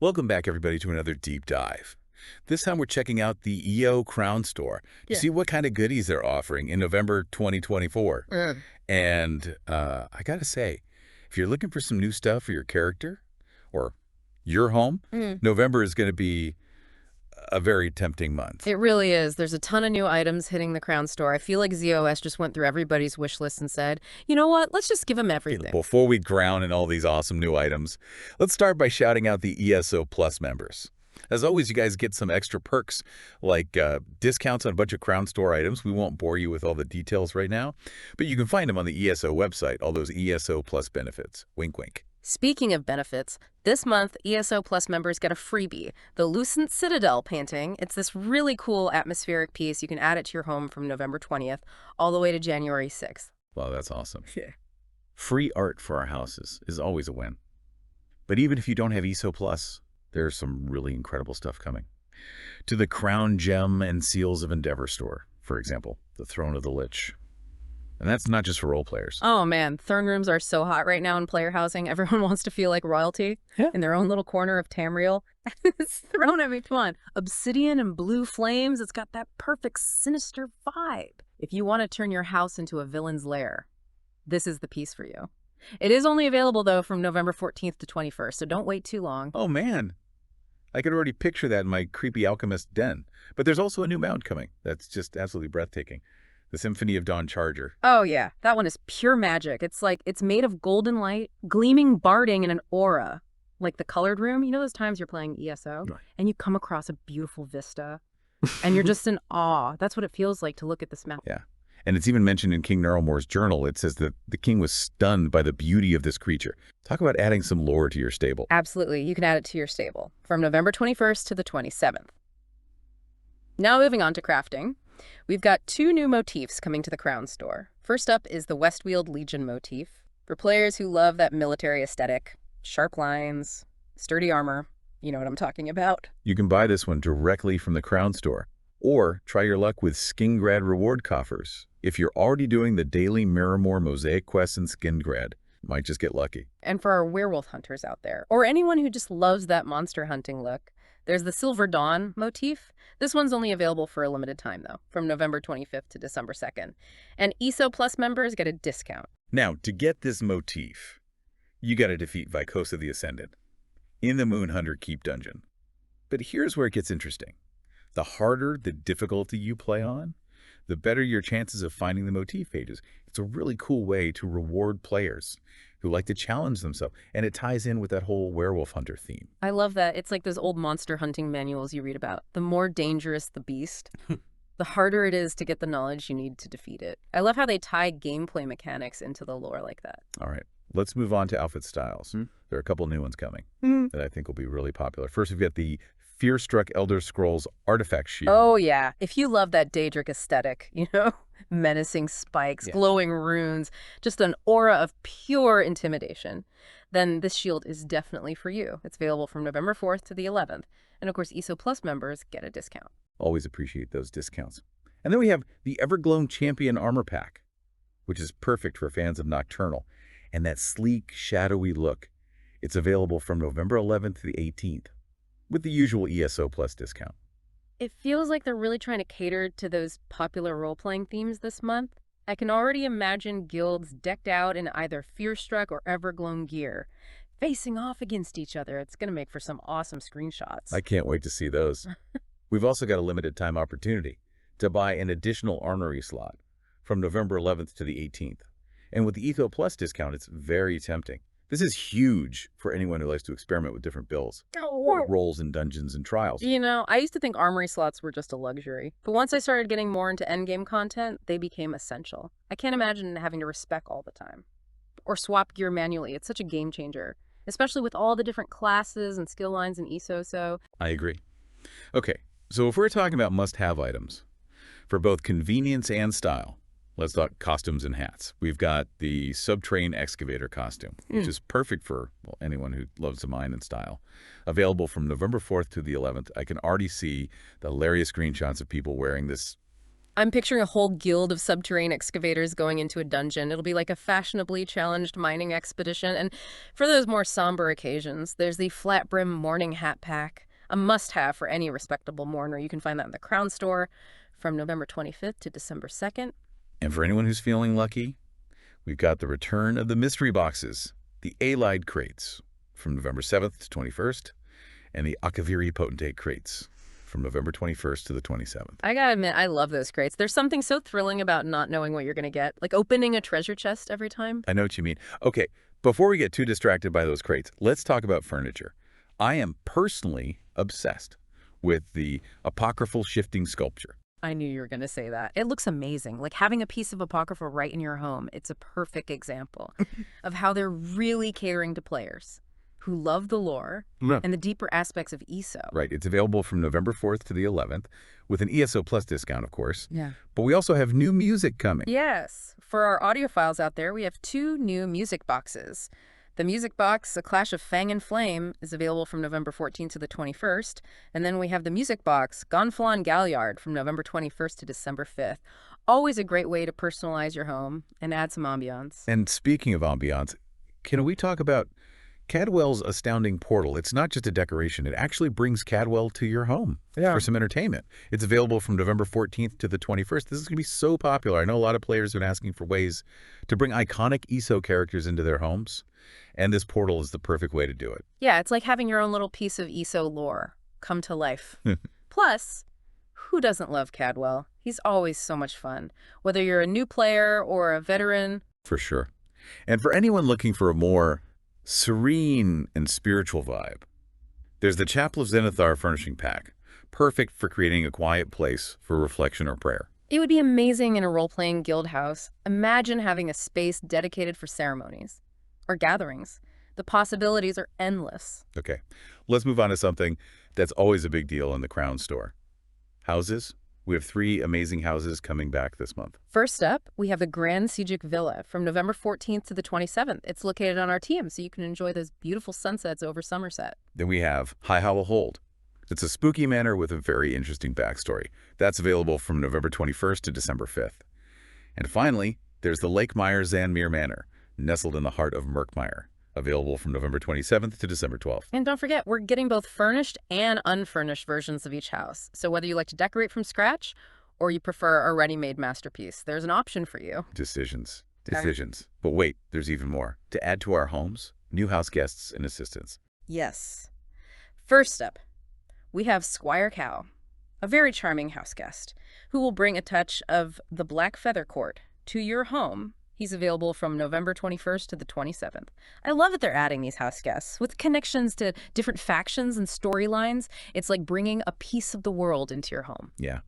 Welcome back, everybody, to another deep dive. This time we're checking out the EO Crown Store to Yeah. see what kind of goodies they're offering in November 2024. Mm. And I gotta say, if you're looking for some new stuff for your character or your home, Mm. November is going to be a very tempting month. It really is. There's a ton of new items hitting the Crown Store. I feel like ZOS just went through everybody's wish list and said, you know what, let's just give them everything. Before we drown in all these awesome new items, let's start by shouting out the ESO Plus members. As always, you guys get some extra perks like discounts on a bunch of Crown Store items. We won't bore you with all the details right now, but you can find them on the ESO website, all those ESO Plus benefits. Wink, wink. Speaking of benefits, this month, ESO Plus members get a freebie, the Lucent Citadel painting. It's this really cool atmospheric piece. You can add it to your home from November 20th all the way to January 6th. Wow, that's awesome. Yeah. Free art for our houses is always a win. But even if you don't have ESO Plus, there's some really incredible stuff coming. To the Crown Gem and Seals of Endeavor store, for example, the Throne of the Lich. And that's not just for role players. Oh man, throne rooms are so hot right now in player housing. Everyone wants to feel like royalty in their own little corner of Tamriel. This throne, I mean, come on. Obsidian and blue flames, it's got that perfect sinister vibe. If you want to turn your house into a villain's lair, this is the piece for you. It is only available, though, from November 14th to 21st, so don't wait too long. Oh, man. I could already picture that in my creepy alchemist den. But there's also a new mount coming that's just absolutely breathtaking. The Symphony of Dawn Charger. Oh, yeah. That one is pure magic. It's made of golden light, gleaming barding in an aura. Like the colored room. You know those times you're playing ESO? Right. And you come across a beautiful vista. And you're just in awe. That's what it feels like to look at this map. Yeah. And it's even mentioned in King Narelmore's journal. It says that the king was stunned by the beauty of this creature. Talk about adding some lore to your stable. Absolutely. You can add it to your stable from November 21st to the 27th. Now moving on to crafting. We've got two new motifs coming to the Crown Store. First up is the Westweald Legion motif. For players who love that military aesthetic, sharp lines, sturdy armor, you know what I'm talking about. You can buy this one directly from the Crown Store. Or try your luck with Skingrad reward coffers. If you're already doing the daily Miramore mosaic quests in Skingrad, you might just get lucky. And for our werewolf hunters out there, or anyone who just loves that monster hunting look, there's the Silver Dawn motif. This one's only available for a limited time, though, from November 25th to December 2nd. And ESO Plus members get a discount. Now, to get this motif, you got to defeat Vykosa the Ascendant in the Moonhunter Keep dungeon. But here's where it gets interesting. The harder the difficulty you play on, the better your chances of finding the motif pages. It's a really cool way to reward players who like to challenge themselves, and it ties in with that whole werewolf hunter theme. I love that. It's like those old monster hunting manuals you read about. The more dangerous the beast, the harder it is to get the knowledge you need to defeat it. I love how they tie gameplay mechanics into the lore like that. All right, let's move on to outfit styles. There are a couple new ones coming that I think will be really popular. First, we've got the Fear-Struck Elder Scrolls Artifact Shield. Oh, yeah. If you love that Daedric aesthetic, menacing spikes, glowing runes, just an aura of pure intimidation, then this shield is definitely for you. It's available from November 4th to the 11th. And of course, ESO Plus members get a discount. Always appreciate those discounts. And then we have the Everglow Champion Armor Pack, which is perfect for fans of Nocturnal, and that sleek, shadowy look. It's available from November 11th to the 18th. With the usual ESO Plus discount. It feels like they're really trying to cater to those popular role-playing themes this month. I can already imagine guilds decked out in either Fear-Struck or Everglow gear, facing off against each other. It's going to make for some awesome screenshots. I can't wait to see those. We've also got a limited time opportunity to buy an additional armory slot from November 11th to the 18th. And with the ESO Plus discount, it's very tempting. This is huge for anyone who likes to experiment with different builds, roles in dungeons and trials. I used to think armory slots were just a luxury. But once I started getting more into endgame content, they became essential. I can't imagine having to respec all the time. Or swap gear manually. It's such a game changer, especially with all the different classes and skill lines in ESO, so... I agree. Okay, so if we're talking about must-have items, for both convenience and style, let's talk costumes and hats. We've got the Subterranean Excavator costume, which is perfect for anyone who loves the mine and style. Available from November 4th to the 11th. I can already see the hilarious screenshots of people wearing this I'm picturing a whole guild of subterranean excavators going into a dungeon. It'll be like a fashionably challenged mining expedition. And for those more somber occasions, there's the flat brim morning hat pack, a must-have for any respectable mourner. You can find that in the Crown Store from November 25th to December 2nd. And for anyone who's feeling lucky, we've got the return of the mystery boxes, the Allied crates from November 7th to 21st, and the Akaviri Potentate crates from November 21st to the 27th. I gotta admit, I love those crates. There's something so thrilling about not knowing what you're gonna get, like opening a treasure chest every time. I know what you mean. Okay, before we get too distracted by those crates, let's talk about furniture. I am personally obsessed with the apocryphal shifting sculpture. I knew you were going to say that. It looks amazing. Like having a piece of apocrypha right in your home. It's a perfect example of how they're really catering to players who love the lore and the deeper aspects of ESO. Right. It's available from November 4th to the 11th with an ESO Plus discount, of course. Yeah. But we also have new music coming. Yes. For our audiophiles out there, we have 2 new music boxes. The music box, A Clash of Fang and Flame, is available from November 14th to the 21st. And then we have the music box, Gonfalon Galliard, from November 21st to December 5th. Always a great way to personalize your home and add some ambiance. And speaking of ambiance, can we talk about Cadwell's astounding portal? It's not just a decoration. It actually brings Cadwell to your home for some entertainment. It's available from November 14th to the 21st. This is going to be so popular. I know a lot of players have been asking for ways to bring iconic ESO characters into their homes, and this portal is the perfect way to do it. Yeah, it's like having your own little piece of ESO lore come to life. Plus, who doesn't love Cadwell? He's always so much fun, whether you're a new player or a veteran. For sure. And for anyone looking for a more serene and spiritual vibe, there's the Chapel of Zenithar furnishing pack, perfect for creating a quiet place for reflection or prayer. It would be amazing in a role-playing guild house. Imagine having a space dedicated for ceremonies or gatherings. The possibilities are endless. Okay, let's move on to something that's always a big deal in the Crown Store. Houses. We have 3 amazing houses coming back this month. First up, we have the Grand Sijic Villa from November 14th to the 27th. It's located on our team, so you can enjoy those beautiful sunsets over Somerset. Then we have High Hollow Hold. It's a spooky manor with a very interesting backstory. That's available from November 21st to December 5th. And finally, there's the Lake Meyer Zanmere Manor, nestled in the heart of Merkmeyer, available from November 27th to December 12th. And don't forget, we're getting both furnished and unfurnished versions of each house. So whether you like to decorate from scratch or you prefer a ready-made masterpiece, there's an option for you. Decisions. But wait, there's even more. To add to our homes, new house guests and assistants. Yes. First up, we have Squire Cow, a very charming house guest, who will bring a touch of the Black Feather Court to your home. He's available from November 21st to the 27th. I love that they're adding these house guests with connections to different factions and storylines. It's like bringing a piece of the world into your home. Yeah.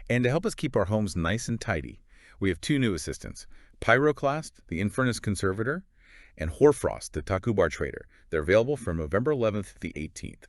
And to help us keep our homes nice and tidy, we have 2 new assistants, Pyroclast, the Infernus Conservator, and Horfrost, the Takubar Trader. They're available from November 11th to the 18th.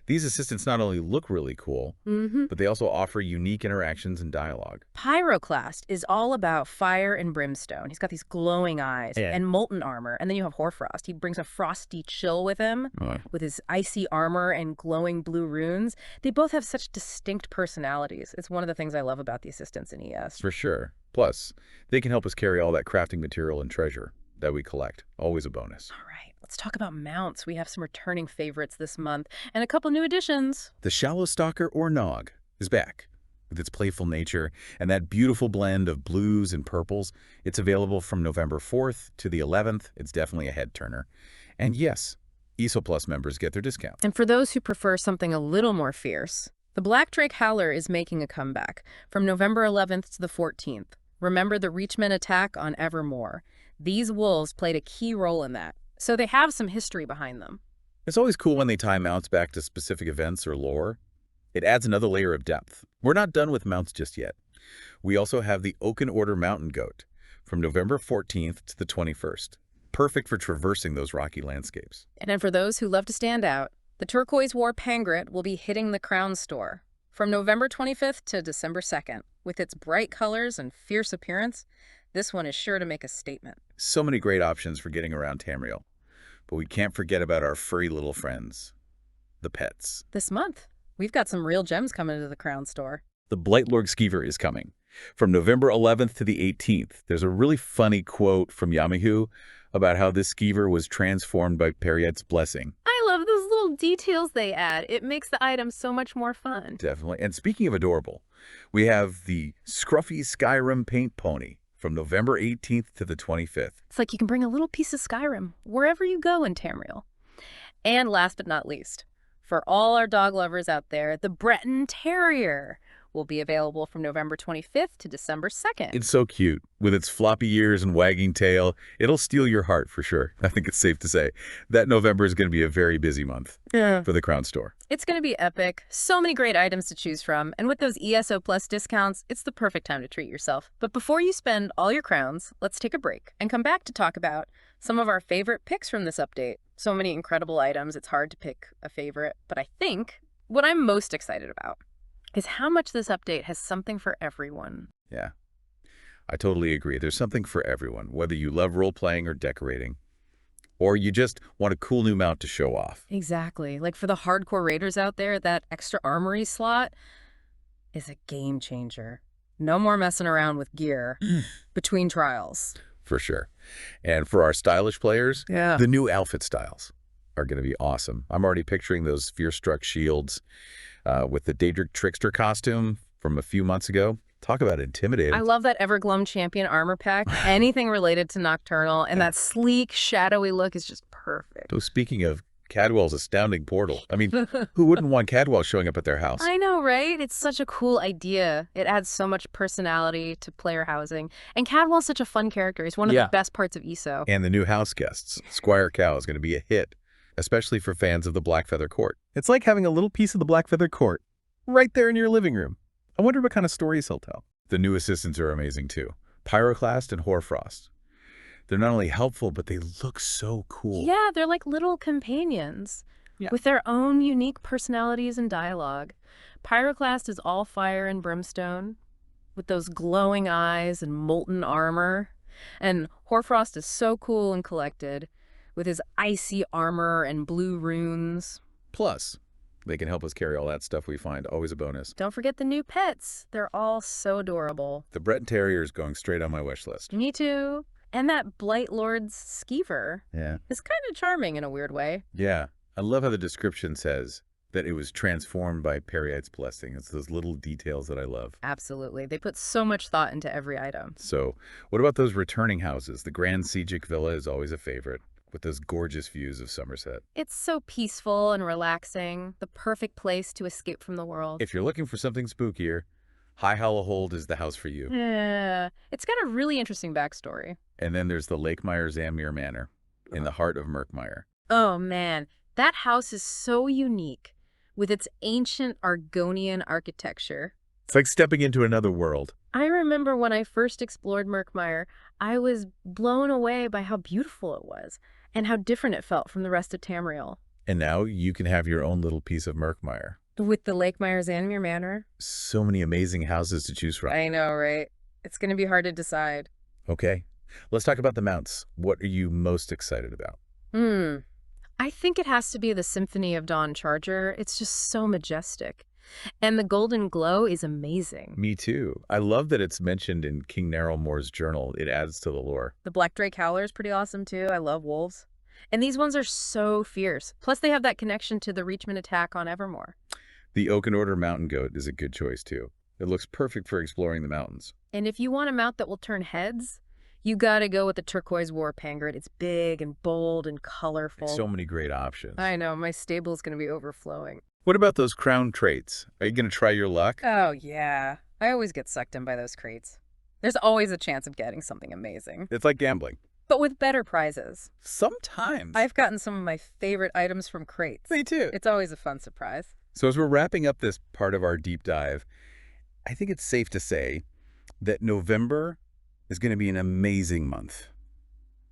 These assistants not only look really cool, but they also offer unique interactions and dialogue. Pyroclast is all about fire and brimstone. He's got these glowing eyes and molten armor. And then you have Horfrost. He brings a frosty chill with him, with his icy armor and glowing blue runes. They both have such distinct personalities. It's one of the things I love about the assistants in ES. For sure. Plus, they can help us carry all that crafting material and treasure that we collect. Always a bonus. All right, let's talk about mounts. We have some returning favorites this month and a couple new additions. The Shallow Stalker or Nog is back. With its playful nature and that beautiful blend of blues and purples, it's available from November 4th to the 11th. It's definitely a head-turner. And yes, ESO Plus members get their discount. And for those who prefer something a little more fierce, the Black Drake Howler is making a comeback from November 11th to the 14th. Remember the Reachman attack on Evermore. These wolves played a key role in that, so they have some history behind them. It's always cool when they tie mounts back to specific events or lore. It adds another layer of depth. We're not done with mounts just yet. We also have the Oaken Order Mountain Goat from November 14th to the 21st. Perfect for traversing those rocky landscapes. And then for those who love to stand out, the Turquoise War Pangret will be hitting the Crown Store from November 25th to December 2nd. With its bright colors and fierce appearance, this one is sure to make a statement. So many great options for getting around Tamriel. But we can't forget about our furry little friends, the pets. This month, we've got some real gems coming to the Crown Store. The Blightlord Skeever is coming. From November 11th to the 18th, there's a really funny quote from Yamahu about how this skeever was transformed by Periette's blessing. I love those little details they add. It makes the item so much more fun. Definitely. And speaking of adorable, we have the Scruffy Skyrim Paint Pony from November 18th to the 25th. It's like you can bring a little piece of Skyrim wherever you go in Tamriel. And last but not least, for all our dog lovers out there, the Breton Terrier will be available from November 25th to December 2nd. It's so cute. With its floppy ears and wagging tail, it'll steal your heart for sure. I think it's safe to say that November is going to be a very busy month for the Crown Store. It's going to be epic. So many great items to choose from. And with those ESO Plus discounts, it's the perfect time to treat yourself. But before you spend all your crowns, let's take a break and come back to talk about some of our favorite picks from this update. So many incredible items. It's hard to pick a favorite. But I think what I'm most excited about is how much this update has something for everyone. Yeah, I totally agree. There's something for everyone, whether you love role-playing or decorating, or you just want a cool new mount to show off. Exactly. Like for the hardcore raiders out there, that extra armory slot is a game changer. No more messing around with gear between trials. For sure. And for our stylish players, Yeah. the new outfit styles are going to be awesome. I'm already picturing those fear-struck shields with the Daedric Trickster costume from a few months ago. Talk about intimidating. I love that Everglum Champion armor pack. Anything related to Nocturnal and that sleek, shadowy look is just perfect. So speaking of Cadwell's astounding portal, I mean, who wouldn't want Cadwell showing up at their house? I know, right? It's such a cool idea. It adds so much personality to player housing. And Cadwell's such a fun character. He's one of the best parts of ESO. And the new house guests, Squire Cow, is going to be a hit, especially for fans of the Blackfeather Court. It's like having a little piece of the Blackfeather Court right there in your living room. I wonder what kind of stories he'll tell. The new assistants are amazing too. Pyroclast and Hoarfrost. They're not only helpful, but they look so cool. Yeah, they're like little companions with their own unique personalities and dialogue. Pyroclast is all fire and brimstone with those glowing eyes and molten armor. And Hoarfrost is so cool and collected with his icy armor and blue runes. Plus, they can help us carry all that stuff we find. Always a bonus. Don't forget the new pets. They're all so adorable. The Breton Terrier is going straight on my wish list. Me too. And that Blight Lord's skeever Yeah. is kind of charming in a weird way. Yeah. I love how the description says that it was transformed by Periette's blessing. It's those little details that I love. Absolutely. They put so much thought into every item. So, what about those returning houses? The Grand Sejic Villa is always a favorite, with those gorgeous views of Somerset. It's so peaceful and relaxing, the perfect place to escape from the world. If you're looking for something spookier, High Hollow Hold is the house for you. Yeah, it's got a really interesting backstory. And then there's the Lakemire Zamir Manor in the heart of Murkmire. Oh man, that house is so unique with its ancient Argonian architecture. It's like stepping into another world. I remember when I first explored Murkmire, I was blown away by how beautiful it was and how different it felt from the rest of Tamriel. And now you can have your own little piece of Murkmire. With the Lakemire Zanmir Manor. So many amazing houses to choose from. I know, right? It's going to be hard to decide. Okay, let's talk about the mounts. What are you most excited about? I think it has to be the Symphony of Dawn Charger. It's just so majestic. And the Golden Glow is amazing. Me too. I love that it's mentioned in King Narrowmore's journal. It adds to the lore. The Black Drake Howler is pretty awesome too. I love wolves. And these ones are so fierce. Plus they have that connection to the Reachman attack on Evermore. The Oaken Order Mountain Goat is a good choice too. It looks perfect for exploring the mountains. And if you want a mount that will turn heads, you gotta go with the Turquoise War Pangard. It's big and bold and colorful. So many great options. I know, my stable's gonna be overflowing. What about those crown traits? Are you going to try your luck? Oh yeah, I always get sucked in by those crates. There's always a chance of getting something amazing. It's like gambling. But with better prizes. Sometimes. I've gotten some of my favorite items from crates. Me too. It's always a fun surprise. So as we're wrapping up this part of our deep dive, I think it's safe to say that November is going to be an amazing month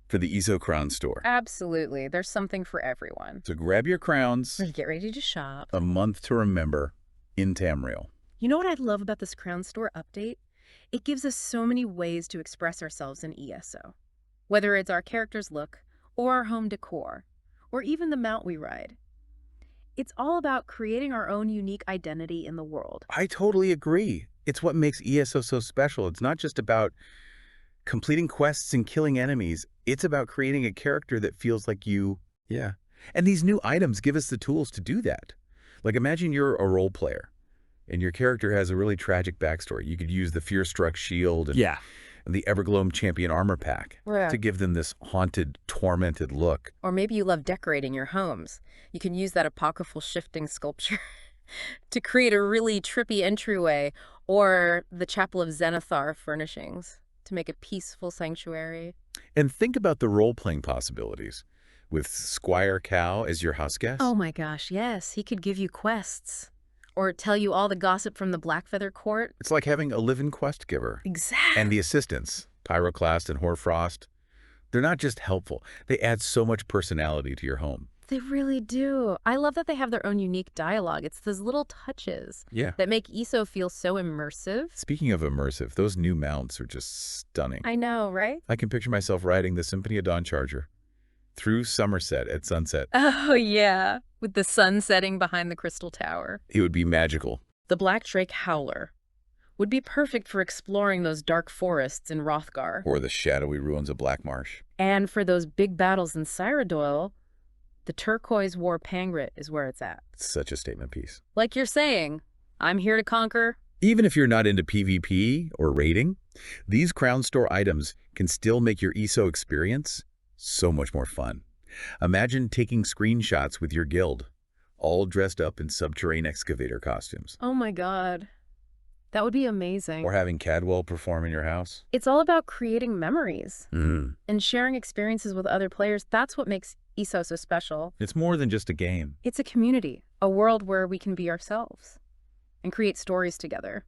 for the ESO Crown Store. Absolutely. There's something for everyone. So grab your crowns. Get ready to shop. A month to remember in Tamriel. You know what I love about this Crown Store update? It gives us so many ways to express ourselves in ESO. Whether it's our character's look, or our home decor, or even the mount we ride. It's all about creating our own unique identity in the world. I totally agree. It's what makes ESO so special. It's not just about completing quests and killing enemies. It's about creating a character that feels like you. Yeah. And these new items give us the tools to do that. Like imagine you're a role player and your character has a really tragic backstory. You could use the Fear-Struck shield and the Evergloam Champion armor pack to give them this haunted, tormented look. Or maybe you love decorating your homes. You can use that apocryphal shifting sculpture to create a really trippy entryway, or the Chapel of Zenithar furnishings to make a peaceful sanctuary. And think about the role-playing possibilities. With Squire Cow as your house guest? Oh my gosh, yes. He could give you quests. Or tell you all the gossip from the Blackfeather Court. It's like having a live-in quest giver. Exactly. And the assistants, Pyroclast and Hoarfrost, they're not just helpful. They add so much personality to your home. They really do. I love that they have their own unique dialogue. It's those little touches that make ESO feel so immersive. Speaking of immersive, those new mounts are just stunning. I know, right? I can picture myself riding the Symphony of Dawn Charger through Somerset at sunset. Oh, yeah. With the sun setting behind the Crystal Tower. It would be magical. The Black Drake Howler would be perfect for exploring those dark forests in Hrothgar. Or the shadowy ruins of Blackmarsh. And for those big battles in Cyrodiil, the Turquoise War Pangrit is where it's at. It's such a statement piece. Like you're saying, I'm here to conquer. Even if you're not into PvP or raiding, these Crown Store items can still make your ESO experience so much more fun. Imagine taking screenshots with your guild, all dressed up in subterranean excavator costumes. Oh my god. That would be amazing. Or having Cadwell perform in your house. It's all about creating memories and sharing experiences with other players. That's what makes ESO so special. It's more than just a game. It's a community, a world where we can be ourselves and create stories together.